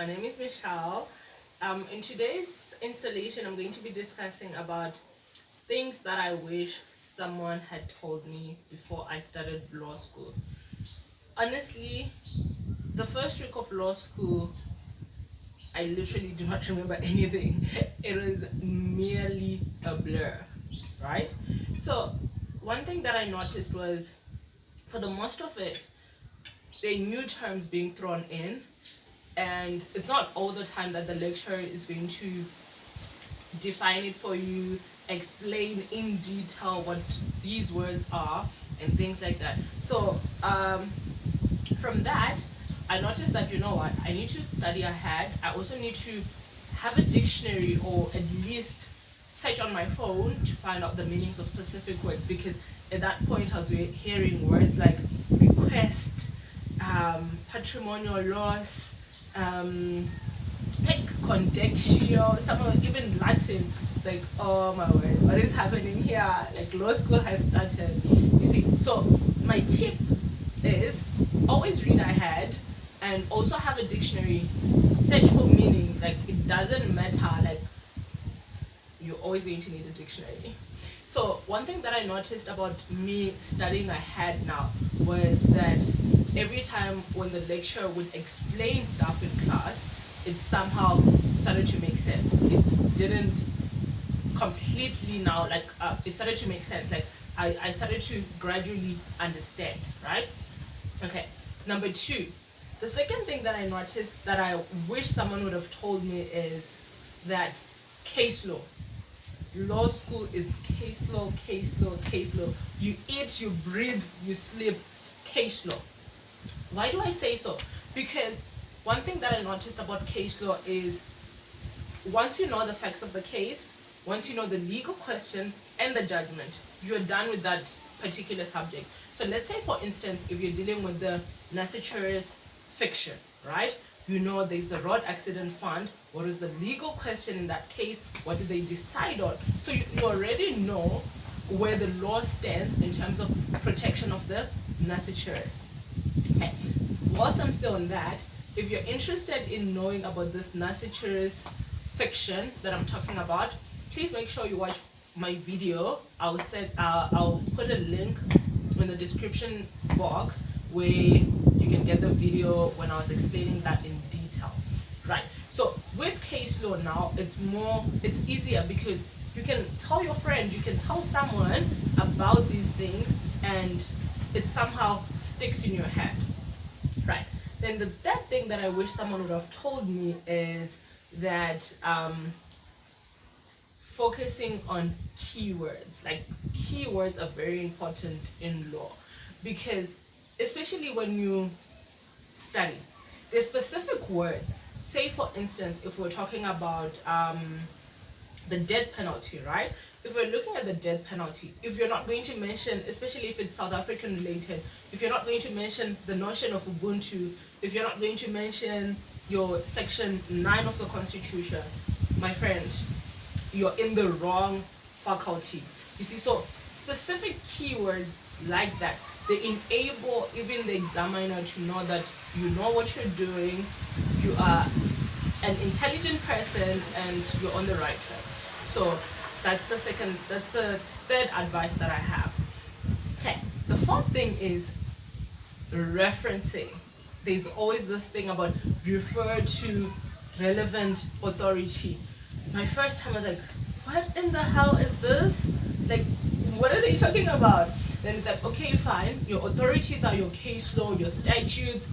My name is Michelle. In today's installation, I'm going to be discussing about things that I wish someone had told me before I started law school. Honestly, the first week of law school, I literally do not remember anything. It was merely a blur, right? So, one thing that I noticed was for the most of it, there are new terms being thrown in, and it's not all the time that the lecturer is going to define it for you, explain in detail what these words are, and things like that. So, from that, I noticed that, you know what, I need to study ahead. I also need to have a dictionary, or at least search on my phone to find out the meanings of specific words, because at that point I was hearing words like request, patrimonial loss, like condexio, some of even Latin. It's like, oh my word, what is happening here? Like, law school has started. You see, so my tip is always read ahead, and also have a dictionary, search for meanings. Like, it doesn't matter, like, you're always going to need a dictionary. So one thing that I noticed about me studying ahead now was that every time when the lecturer would explain stuff in class, it somehow started to make sense. It didn't completely now, like, it started to make sense. Like, I started to gradually understand, right? Okay, number two. The second thing that I noticed that I wish someone would have told me is that case law school is case law, case law, case law. You eat, you breathe, you sleep, case law. Why do I say so? Because one thing that I noticed about case law is once you know the facts of the case, once you know the legal question and the judgment, you're done with that particular subject. So let's say, for instance, if you're dealing with the Nasituris fiction, right? You know there's the road accident fund. What is the legal question in that case? What do they decide on? So you already know where the law stands in terms of protection of the Nasituris. Okay. Whilst I'm still on that, if you're interested in knowing about this Nasituris fiction that I'm talking about, please make sure you watch my video. I'll put a link in the description box where you can get the video when I was explaining that in detail. Right. So with case law now, it's easier because you can tell your friend, you can tell someone about these things, and it somehow sticks in your head. Right. Then the third thing that I wish someone would have told me is that focusing on keywords. Like, keywords are very important in law, because especially when you study, there's specific words. Say, for instance, if we're talking about the death penalty, right? If we're looking at the death penalty, if you're not going to mention, especially if it's South African related, if you're not going to mention the notion of Ubuntu, if you're not going to mention your section 9 of the Constitution, my friend, you're in the wrong faculty. You see, so specific keywords like that, they enable even the examiner to know that you know what you're doing, you are an intelligent person, and you're on the right track. So that's the third advice that I have. Okay, the fourth thing is referencing. There's always this thing about refer to relevant authority. My first time I was like, what in the hell is this? Like, what are they talking about? Then it's like, okay, fine, your authorities are your case law, your statutes,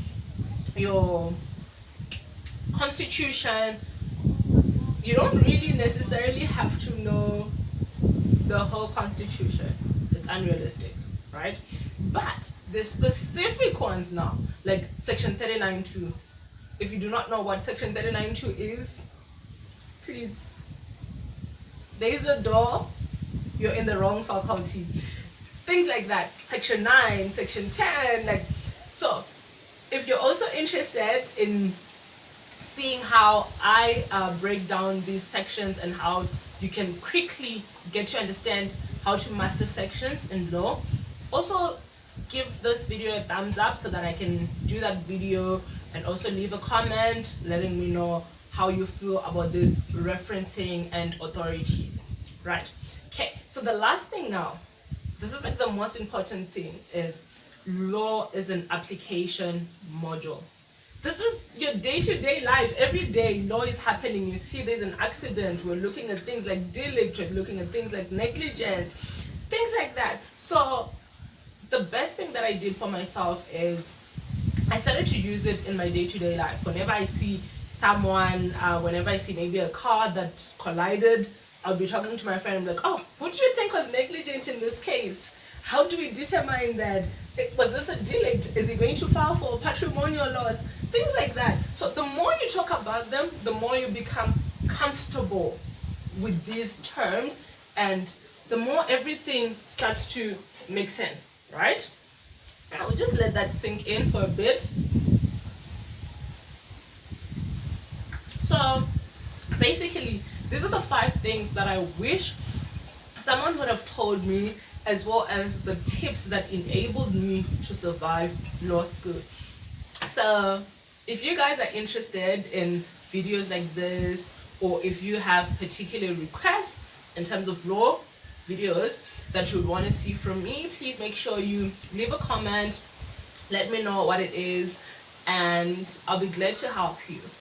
your constitution. You don't really necessarily have to know the whole constitution. It's unrealistic, right? But the specific ones now, like section 39.2. If you do not know what section 39.2 is, please, there's the door, you're in the wrong faculty. Things like that. Section 9, section 10, like, so if you're also interested in seeing how I break down these sections and how you can quickly get to understand how to master sections in law, also give this video a thumbs up so that I can do that video and also leave a comment letting me know how you feel about this referencing and authorities. Right. Okay, so the last thing now, this is like the most important thing, is law is an application module. This is your day-to-day life. Every day law is happening. You see there's an accident, we're looking at things like derelict, we're looking at things like negligence, things like that. So the best thing that I did for myself is I started to use it in my day-to-day life. Whenever I see someone, whenever I see maybe a car that collided, I'll be talking to my friend, I'm like, oh, what do you think was negligent in this case? How do we determine that? Was this a derelict? Is he going to file for patrimonial loss? Things like that. So the more you talk about them, the more you become comfortable with these terms, and the more everything starts to make sense, right? I will just let that sink in for a bit. So basically, these are the 5 things that I wish someone would have told me, as well as the tips that enabled me to survive law school. So if you guys are interested in videos like this, or if you have particular requests in terms of law videos that you would want to see from me, please make sure you leave a comment, let me know what it is, and I'll be glad to help you.